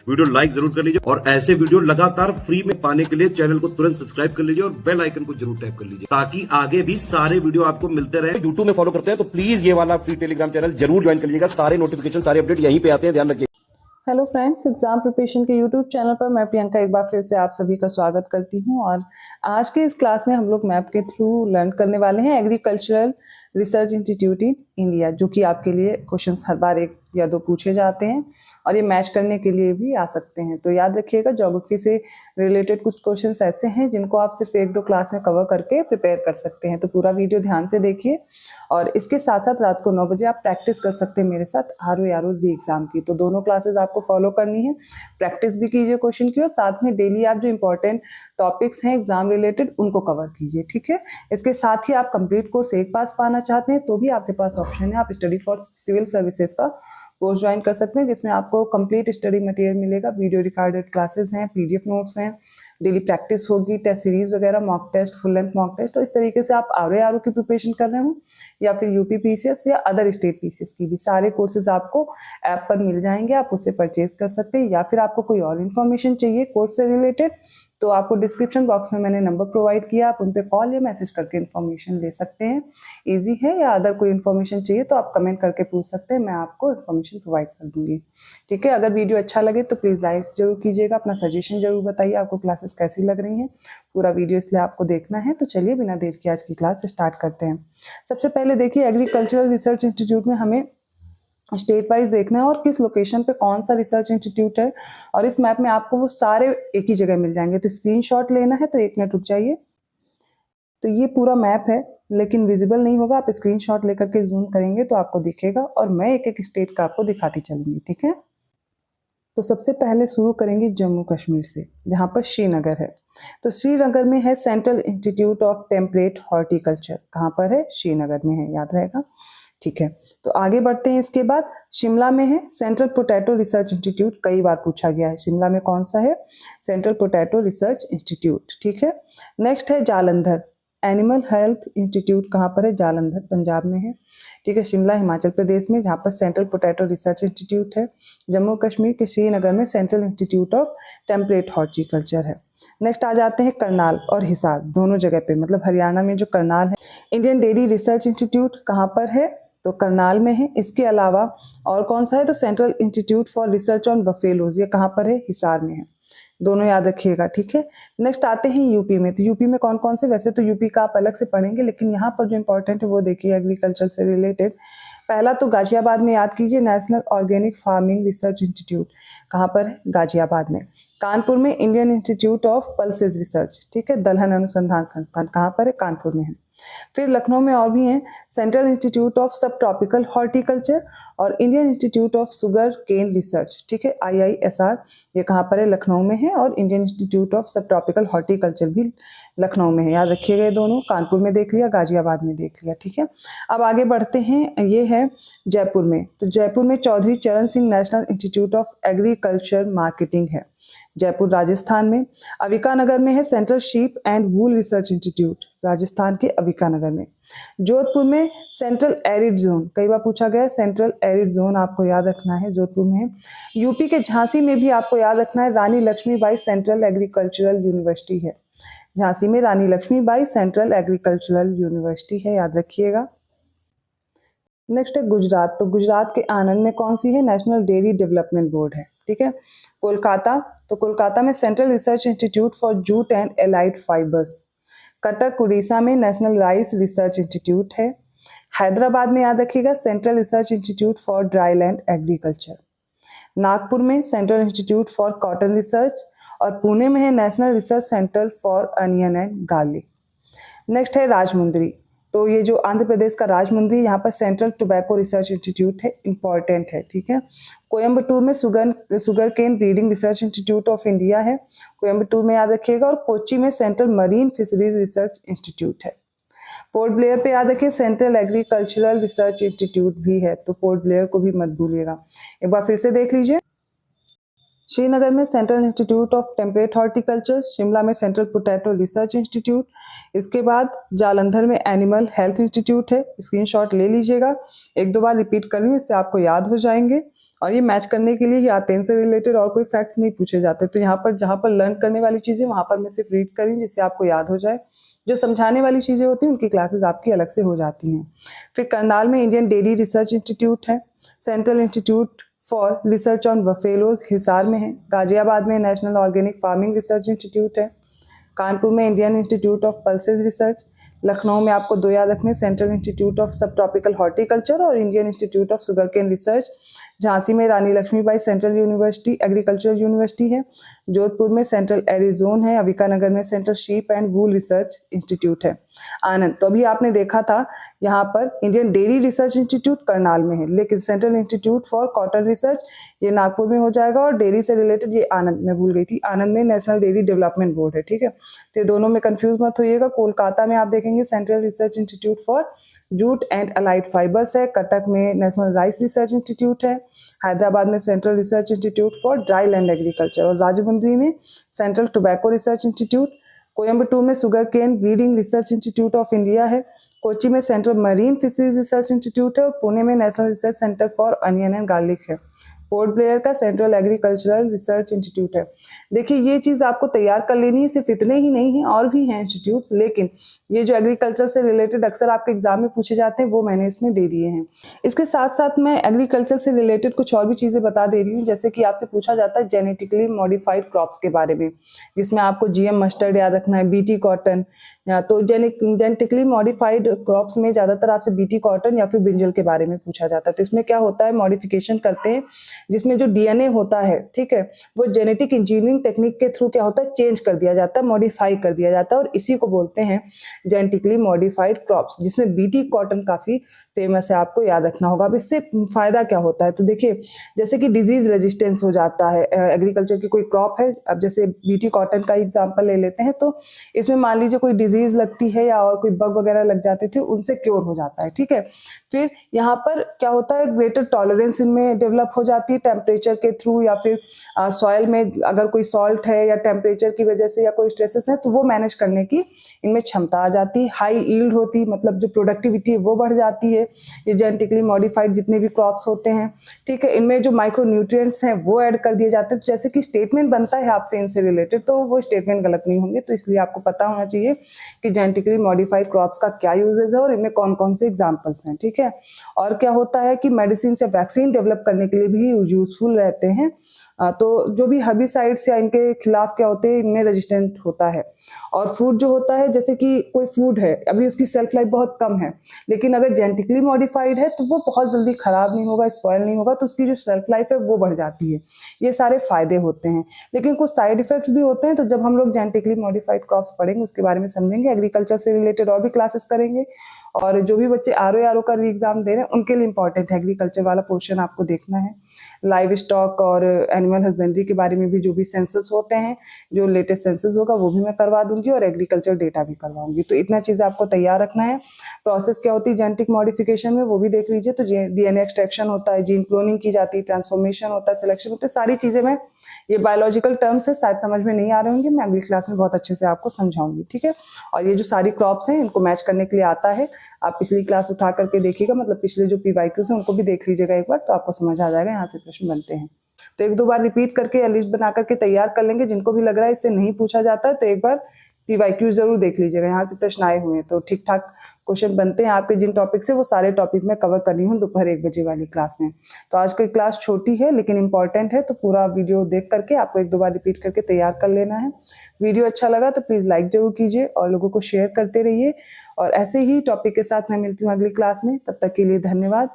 Video like जरूर कर लीजिए और ऐसे वीडियो लगातार फ्री में पाने के लिए चैनल को तुरंत सब्सक्राइब कर लीजिए और बेल आइकन को जरूर टैप कर लीजिए ताकि आगे भी सारे वीडियो आपको मिलते रहे। यूट्यूब में फॉलो करते हैं तो प्लीज ये वाला फ्री टेलीग्राम चैनल जरूर ज्वाइन कर लीजिएगा। सारे नोटिफिकेशन सारे अपडेट यहीं पे आते हैं, ध्यान रखिए। हेलो फ्रेंड्स, एग्जाम प्रिपरेशन के यूट्यूब चैनल पर मैं प्रियंका एक बार फिर से आप सभी का स्वागत करती हूं। और आज के इस क्लास में हम लोग मैप के थ्रू लर्न करने वाले हैं agricultural research institute in India, जो कि आपके लिए क्वेश्चंस हर बार एक या दो पूछे जाते हैं और ये मैच करने के लिए भी आ सकते हैं। तो याद रखिएगा, ज्योग्राफी से रिलेटेड कुछ क्वेश्चंस ऐसे हैं जिनको आप सिर्फ एक दो क्लास में कवर करके प्रिपेयर कर सकते हैं। तो पूरा वीडियो ध्यान से देखिए और इसके साथ साथ रात को 9 बजे आप प्रैक्टिस कर सकते हैं मेरे साथ ROE ROD एग्जाम की। तो दोनों क्लासेस आपको फॉलो करनी है, प्रैक्टिस भी कीजिए क्वेश्चन की और साथ में डेली आप जो इंपॉर्टेंट टॉपिक्स हैं एग्जाम रिलेटेड उनको कवर कीजिए, ठीक है। इसके साथ ही आप कंप्लीट कोर्स एक पास पाना चाहते हैं तो भी आपके पास ऑप्शन है, आप स्टडी फॉर सिविल सर्विसेज का कोर्स ज्वाइन कर सकते हैं, जिसमें आपको कंप्लीट स्टडी मटेरियल मिलेगा, वीडियो रिकॉर्डेड क्लासेस हैं, PDF नोट्स हैं, डेली प्रैक्टिस होगी, टेस्ट सीरीज वगैरह, mock test, full length mock test. तो इस तरीके से आप ROE की प्रिपरेशन कर रहे हो या फिर UP PCS या अदर स्टेट PCS की भी सारे कोर्सेज आपको ऐप पर मिल जाएंगे, आप उससे परचेज कर सकते हैं। या फिर आपको कोई और इन्फॉर्मेशन चाहिए कोर्स से रिलेटेड तो आपको डिस्क्रिप्शन बॉक्स में मैंने नंबर प्रोवाइड किया, आप उन पे कॉल या मैसेज करके इन्फॉर्मेशन ले सकते हैं। इजी है। या अदर कोई इन्फॉर्मेशन चाहिए तो आप कमेंट करके पूछ सकते हैं, मैं आपको इन्फॉर्मेशन प्रोवाइड कर दूंगी, ठीक है। अगर वीडियो अच्छा लगे तो प्लीज़ लाइक जरूर कीजिएगा, अपना सजेशन जरूर बताइए आपको क्लासेस कैसी लग रही हैं। पूरा वीडियो इसलिए आपको देखना है। तो चलिए बिना देर के आज की क्लास स्टार्ट करते हैं। सबसे पहले देखिए, एग्रीकल्चरल रिसर्च इंस्टीट्यूट में हमें स्टेट वाइज देखना है और किस लोकेशन पे कौन सा रिसर्च इंस्टीट्यूट है, और इस मैप में आपको वो सारे एक ही जगह मिल जाएंगे। तो स्क्रीनशॉट लेना है तो 1 मिनट रुक जाइए। तो ये पूरा मैप है लेकिन विजिबल नहीं होगा, आप स्क्रीनशॉट लेकर के जूम करेंगे तो आपको दिखेगा और मैं एक एक स्टेट का आपको दिखाती चलूंगी, ठीक है। तो सबसे पहले शुरू करेंगे जम्मू कश्मीर से, जहाँ पर श्रीनगर है। तो श्रीनगर में है central institute of temperate horticulture. कहाँ पर है? श्रीनगर में है, याद रहेगा, ठीक है। तो आगे बढ़ते हैं। इसके बाद शिमला में है सेंट्रल पोटैटो रिसर्च इंस्टीट्यूट, कई बार पूछा गया है। शिमला में कौन सा है? सेंट्रल पोटैटो रिसर्च इंस्टीट्यूट, ठीक है। नेक्स्ट है जालंधर एनिमल हेल्थ इंस्टीट्यूट। कहाँ पर है? जालंधर, पंजाब में है, ठीक है। शिमला हिमाचल प्रदेश में, जहाँ पर सेंट्रल पोटैटो रिसर्च इंस्टीट्यूट है। जम्मू कश्मीर के श्रीनगर में central institute of temperate horticulture है। नेक्स्ट आ जाते हैं करनाल और हिसार, दोनों जगह पे, मतलब हरियाणा में जो करनाल है। इंडियन डेयरी रिसर्च इंस्टीट्यूट कहाँ पर है? तो करनाल में है। इसके अलावा और कौन सा है? तो central institute for research on buffaloes, ये कहाँ पर है? हिसार में है। दोनों याद रखिएगा, ठीक है। नेक्स्ट आते हैं यूपी में। तो यूपी में कौन कौन से? वैसे तो यूपी का आप अलग से पढ़ेंगे, लेकिन यहाँ पर जो इंपॉर्टेंट है वो देखिए एग्रीकल्चर से रिलेटेड। पहला तो गाजियाबाद में याद कीजिए, national organic farming research institute. कहाँ पर है? गाजियाबाद में। कानपुर में Indian institute of pulses research, ठीक है। दलहन अनुसंधान संस्थान कहाँ पर है? कानपुर में है। फिर लखनऊ में और भी हैं, सेंट्रल इंस्टीट्यूट ऑफ सब ट्रॉपिकल हॉर्टिकल्चर और Indian institute of sugar cane research, ठीक है, IISR, ये कहाँ पर है? लखनऊ में है। और इंडियन इंस्टीट्यूट ऑफ सब ट्रॉपिकल हॉर्टिकल्चर भी लखनऊ में है, याद रखिएगा। ये दोनों कानपुर में देख लिया, गाजियाबाद में देख लिया, ठीक है। अब आगे बढ़ते हैं, ये है जयपुर में। तो जयपुर में चौधरी चरण Singh national institute of agriculture marketing है, जयपुर राजस्थान में। अविका नगर में है central sheep and wool research institute, Rajasthan के अविका नगर में। जोधपुर में सेंट्रल एरिड जोन, कई बार पूछा गया है, सेंट्रल एरिड जोन आपको याद रखना है, जोधपुर में है। यूपी के झांसी में भी आपको याद रखना है, रानी लक्ष्मीबाई सेंट्रल एग्रीकल्चरल यूनिवर्सिटी है। झांसी में Rani Lakshmibai central agricultural university है, याद रखिएगा। नेक्स्ट है गुजरात। तो गुजरात के आनंद में कौन सी है? नेशनल डेयरी डेवलपमेंट बोर्ड है, ठीक है। कोलकाता, तो कोलकाता में central research institute for jute and allied fibres. Cuttack Orissa में नेशनल राइस रिसर्च इंस्टीट्यूट है। हैदराबाद में याद रखिएगा central research institute for dryland agriculture. Nagpur में central institute for cotton research और पुणे में है national research centre for onion and garlic. Next है राजमुंद्री। तो ये जो आंध्र प्रदेश का राजमुंद्री, यहाँ पर सेंट्रल टोबैको रिसर्च इंस्टीट्यूट है, इंपॉर्टेंट है, ठीक है। कोयम्बटूर में sugar cane breeding research institute of India है, कोयम्बटूर में याद रखिएगा। और कोच्चि में central marine fisheries research institute है। पोर्ट ब्लेयर पे याद रखिए सेंट्रल एग्रीकल्चरल रिसर्च इंस्टीट्यूट भी है, तो पोर्ट ब्लेयर को भी मत भूलिएगा। एक बार फिर से देख लीजिए, श्रीनगर में central institute of temperate horticulture, Shimla में सेंट्रल पोटैटो रिसर्च इंस्टीट्यूट, इसके बाद जालंधर में एनिमल हेल्थ इंस्टीट्यूट है, स्क्रीनशॉट ले लीजिएगा। एक दो बार रिपीट कर रही हूँ, इससे आपको याद हो जाएंगे। और ये मैच करने के लिए ही आते हैं, इनसे रिलेटेड और कोई फैक्ट्स नहीं पूछे जाते। तो यहाँ पर जहाँ पर लर्न करने वाली चीज़ें वहाँ पर मैं सिर्फ रीड करी जिससे आपको याद हो जाए। जो समझाने वाली चीज़ें होती हैं उनकी क्लासेस आपकी अलग से हो जाती हैं। फिर करनाल में इंडियन डेयरी रिसर्च इंस्टीट्यूट है, central institute for research on buffaloes Hisar में है, गाजियाबाद में national organic farming research institute है, कानपुर में Indian institute of pulses research, Lucknow में आपको दो याद रखने, सेंट्रल इंस्टीट्यूट ऑफ सब ट्रॉपिकल हॉर्टिकल्चर और Indian institute of sugar cane research, Jhansi में Rani Lakshmibai central university agricultural university है, जोधपुर में सेंट्रल एरिजोन है, अविकानगर में central sheep and wool research institute है। आनंद, तो अभी आपने देखा था यहाँ पर Indian dairy research institute Karnal में है, लेकिन central institute for cotton research ये नागपुर में हो जाएगा, और डेयरी से रिलेटेड ये आनंद, मैं भूल गई थी, आनंद में नेशनल डेयरी डेवलपमेंट बोर्ड है। ठीक है, तो ये दोनों में कंफ्यूज मत होइएगा। कोलकाता में आप देखेंगे central research institute for jute and allied fibres है, कटक में नेशनल राइस रिसर्च इंस्टीट्यूट है, हैदराबाद में central research institute for dryland agriculture, और राजमुंद्री में central tobacco research institute, Coimbatore में sugar cane breeding research institute of India है, कोच्चि में central marine fisheries research institute है, और पुणे में national research centre for onion and garlic है, पोर्ट ब्लेयर का सेंट्रल एग्रीकल्चरल रिसर्च इंस्टीट्यूट है। देखिए ये चीज़ आपको तैयार कर लेनी है, सिर्फ इतने ही नहीं है, और भी हैं इंस्टीट्यूट, लेकिन ये जो एग्रीकल्चर से रिलेटेड अक्सर आपके एग्जाम में पूछे जाते हैं वो मैंने इसमें दे दिए हैं। इसके साथ साथ मैं एग्रीकल्चर से रिलेटेड कुछ और भी चीज़ें बता दे रही हूँ, जैसे कि आपसे पूछा जाता है जेनेटिकली मॉडिफाइड क्रॉप्स के बारे में, जिसमें आपको GM मस्टर्ड याद रखना है, BT कॉटन, या तो जेनेटिकली मॉडिफाइड क्रॉप्स में ज़्यादातर आपसे BT कॉटन या फिर ब्रिंजल के बारे में पूछा जाता है। तो इसमें क्या होता है, मॉडिफिकेशन करते हैं जिसमें जो DNA होता है, ठीक है, वो जेनेटिक इंजीनियरिंग टेक्निक के थ्रू क्या होता है, चेंज कर दिया जाता है, मॉडिफाई कर दिया जाता है, और इसी को बोलते हैं जेनेटिकली मॉडिफाइड क्रॉप्स, जिसमें BT कॉटन काफ़ी फेमस है, आपको याद रखना होगा। अब इससे फायदा क्या होता है, तो देखिए जैसे कि डिजीज रेजिस्टेंस हो जाता है, एग्रीकल्चर की कोई क्रॉप है, अब जैसे BT कॉटन का एग्जांपल ले लेते हैं, तो इसमें मान लीजिए कोई डिजीज लगती है या और कोई बग वगैरह लग जाते थे, उनसे क्योर हो जाता है। ठीक है, फिर यहाँ पर क्या होता है, ग्रेटर टॉलरेंस इनमें डेवलप हो जाती है टेम्परेचर के थ्रू, या फिर सॉइल में अगर कोई सॉल्ट है या टेम्परेचर की वजह से या कोई स्ट्रेसेस है तो वो मैनेज करने की इनमें क्षमता आ जाती है। हाई ईल्ड होती, मतलब जो प्रोडक्टिविटी है वो बढ़ जाती है। ये जेनेटिकली मॉडिफाइड जितने भी क्रॉप्स होते हैं, ठीक है, इनमें जो माइक्रो न्यूट्रिएंट्स हैं वो ऐड कर दिए जाते हैं। तो जैसे कि स्टेटमेंट बनता है आपसे इनसे रिलेटेड, तो वो स्टेटमेंट गलत नहीं होंगे, तो इसलिए आपको पता होना चाहिए कि जेनेटिकली मॉडिफाइड क्रॉप्स का क्या यूजेज है और इनमें कौन कौन से एग्जाम्पल्स हैं। ठीक है, और क्या होता है कि मेडिसिन या वैक्सीन डेवलप करने के लिए भी यूजफुल रहते हैं। तो जो भी हर्बिसाइड्स या इनके खिलाफ क्या होते हैं, इनमें रेजिस्टेंट होता है। और फूड जो होता है, जैसे कि कोई फूड है, अभी उसकी सेल्फ लाइफ बहुत कम है, लेकिन अगर जेनेटिकली मॉडिफाइड है तो वो बहुत जल्दी खराब नहीं होगा, स्पॉयल नहीं होगा, तो उसकी जो सेल्फ लाइफ है वो बढ़ जाती है। ये सारे फायदे होते हैं, लेकिन कुछ साइड इफेक्ट्स भी होते हैं। तो जब हम लोग जेनेटिकली मॉडिफाइड क्रॉप्स पढ़ेंगे उसके बारे में समझेंगे, एग्रीकल्चर से रिलेटेड और भी क्लासेस करेंगे। और जो भी बच्चे RO का एग्जाम दे रहे हैं उनके लिए इंपॉर्टेंट है एग्रीकल्चर वाला पोर्शन, आपको देखना है। लाइव स्टॉक और एनिमल हस्बेंड्री के बारे में भी जो भी सेंसस होते हैं, जो लेटेस्ट सेंसस होगा वो भी मैं करवा दूंगी, और एग्रीकल्चर डेटा भी करवाऊंगी। तो इतना चीज़ आपको तैयार रखना है। प्रोसेस क्या होती है जेनेटिक मॉडिफिकेशन में वो भी देख लीजिए। तो DNA एक्सट्रैक्शन होता है, जीन क्लोनिंग की जाती है, ट्रांसफॉर्मेशन होता है, सिलेक्शन होता है, सारी चीज़ें मैं, ये बायोलॉजिकल टर्म्स है, शायद समझ में नहीं आ रहे होंगे, मैं अगली क्लास में बहुत अच्छे से आपको समझाऊंगी। ठीक है, और ये जो सारी क्रॉप्स हैं इनको मैच करने के लिए आता है, आप पिछली क्लास उठा करके देखिएगा, मतलब पिछले जो PYQs हैं उनको भी देख लीजिएगा एक बार, तो आपको समझ आ जाएगा यहाँ से प्रश्न बनते हैं। तो एक दो बार रिपीट करके या लिस्ट बना करके तैयार कर लेंगे। जिनको भी लग रहा है इससे नहीं पूछा जाता है तो एक बार PYQ जरूर देख लीजिएगा, यहाँ से प्रश्न आए हुए हैं तो ठीक ठाक क्वेश्चन बनते हैं आपके। जिन टॉपिक से वो सारे टॉपिक मैं कवर कर रही हूँ दोपहर 1 बजे वाली क्लास में। तो आज की क्लास छोटी है लेकिन इंपॉर्टेंट है, तो पूरा वीडियो देख करके आपको एक दो बार रिपीट करके तैयार कर लेना है। वीडियो अच्छा लगा तो प्लीज़ लाइक जरूर कीजिए और लोगों को शेयर करते रहिए। और ऐसे ही टॉपिक के साथ मैं मिलती हूँ अगली क्लास में, तब तक के लिए धन्यवाद।